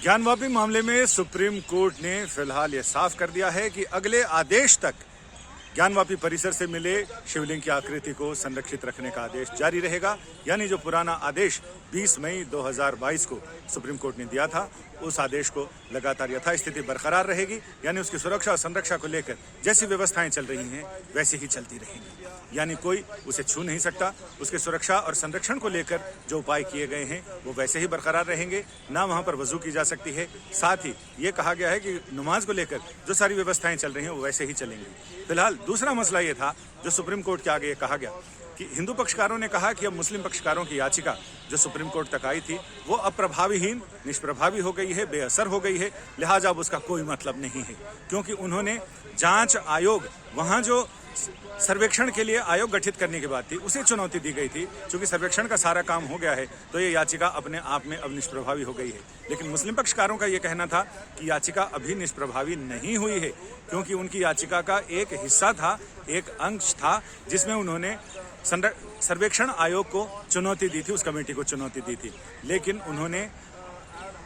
ज्ञानवापी मामले में supreme court ने फिलहाल यह साफ कर दिया है कि अगले आदेश तक ज्ञानवापी परिसर से मिले शिवलिंग की आकृति को संरक्षित रखने का आदेश जारी रहेगा। यानी जो पुराना आदेश 20 मई 2022 को सुप्रीम कोर्ट ने दिया था, उस आदेश को लगातार यथास्थिति बरकरार रहेगी। यानी उसकी सुरक्षा और संरक्षा को लेकर जैसी व्यवस्थाएं चल रही हैं वैसे ही चलती रहेंगी। यानी कोई उसे छू नहीं सकता। उसकी सुरक्षा और संरक्षण को लेकर जो उपाय किए गए हैं वो वैसे ही बरकरार रहेंगे। ना वहां पर वजू की जा सकती है। साथ ही ये कहा गया है कि नमाज को लेकर जो सारी व्यवस्थाएं चल रही हैं वो वैसे ही चलेंगी। फिलहाल दूसरा मसला ये था जो सुप्रीम कोर्ट के आगे कहा गया कि हिंदू पक्षकारों ने कहा कि अब मुस्लिम पक्षकारों की याचिका जो सुप्रीम कोर्ट तक आई थी वो अब प्रभावीहीन, निष्प्रभावी हो गई है, बेअसर हो गई है। लिहाजा अब उसका कोई मतलब नहीं है, क्योंकि उन्होंने जांच आयोग, वहां जो सर्वेक्षण के लिए आयोग गठित करने की बात थी, उसे चुनौती दी गई थी। क्योंकि सर्वेक्षण का सारा काम हो गया है तो ये याचिका अपने आप में अब निष्प्रभावी हो गई है। लेकिन मुस्लिम पक्षकारों का ये कहना था कि याचिका अभी निष्प्रभावी नहीं हुई है, क्योंकि उनकी याचिका का एक हिस्सा था, एक अंश था, जिसमें उन्होंने सर्वेक्षण आयोग को चुनौती दी थी, उस कमेटी को चुनौती दी थी। लेकिन उन्होंने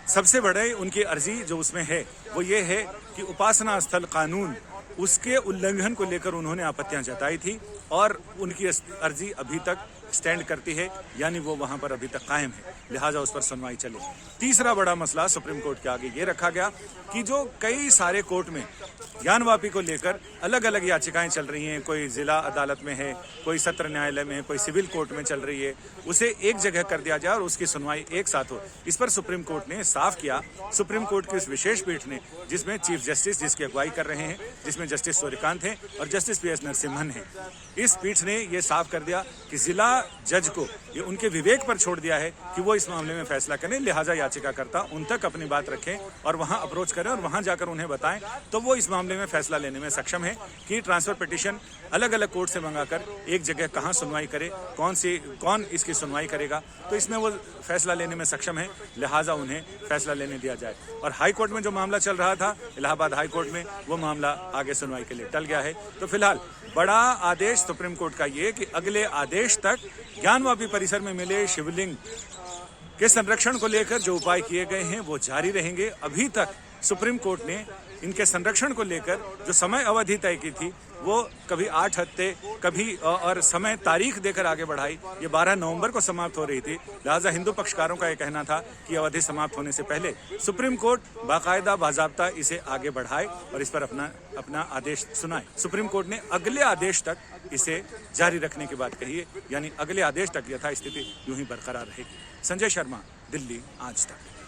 सबसे बड़े उनकी अर्जी जो उसमें है वो ये है कि उपासना स्थल कानून, उसके उल्लंघन को लेकर उन्होंने आपत्तियां जताई थी और उनकी अर्जी अभी तक स्टैंड करती है। यानी वो वहां पर अभी तक कायम है। लिहाजा उस पर सुनवाई चले। तीसरा बड़ा मसला सुप्रीम कोर्ट के आगे ये रखा गया कि जो कई सारे कोर्ट में ज्ञानवापी को लेकर अलग अलग याचिकाएं चल रही हैं, कोई जिला अदालत में है, कोई सत्र न्यायालय में है, कोई सिविल कोर्ट में चल रही है, उसे एक जगह कर दिया जाए और उसकी सुनवाई एक साथ हो। इस पर सुप्रीम कोर्ट ने साफ किया। सुप्रीम कोर्ट की उस विशेष पीठ ने, जिसमें चीफ जस्टिस जिसकी अगुवाई कर रहे हैं, जिसमें जस्टिस सूर्यकांत हैं और जस्टिस PS नरसिम्हन हैं, इस पीठ ने यह साफ कर दिया कि जिला जज को ये उनके विवेक पर छोड़ दिया है कि वो इस मामले में फैसला करें। लिहाजा याचिकाकर्ता उन तक अपनी बात रखें और वहां अप्रोच करें और वहां जाकर उन्हें बताएं, तो वो इस मामले में फैसला लेने में सक्षम है कि ट्रांसफर पिटीशन अलग अलग कोर्ट से मंगाकर एक जगह कहां सुनवाई करे, कौन इसकी सुनवाई करेगा, तो इसमें वो फैसला लेने में सक्षम है। लिहाजा उन्हें फैसला लेने दिया जाए। और हाई कोर्ट में जो मामला चल रहा था, इलाहाबाद हाई कोर्ट में, वो मामला आगे सुनवाई के लिए टल गया है। तो फिलहाल बड़ा आदेश सुप्रीम कोर्ट का ये कि अगले आदेश तक ज्ञानवापी परिसर में मिले शिवलिंग के संरक्षण को लेकर जो उपाय किए गए हैं वो जारी रहेंगे। अभी तक सुप्रीम कोर्ट ने इनके संरक्षण को लेकर जो समय अवधि तय की थी वो कभी 8 हफ्ते, कभी और समय तारीख देकर आगे बढ़ाई। ये 12 नवंबर को समाप्त हो रही थी। लिहाजा हिंदू पक्षकारों का यह कहना था कि अवधि समाप्त होने से पहले सुप्रीम कोर्ट बाकायदा बाजाब्ता इसे आगे बढ़ाए और इस पर अपना आदेश सुनाए। सुप्रीम कोर्ट ने अगले आदेश तक इसे जारी रखने की बात कही है। यानी अगले आदेश तक यथास्थिति यूं ही बरकरार रहेगी। संजय शर्मा, दिल्ली आज तक।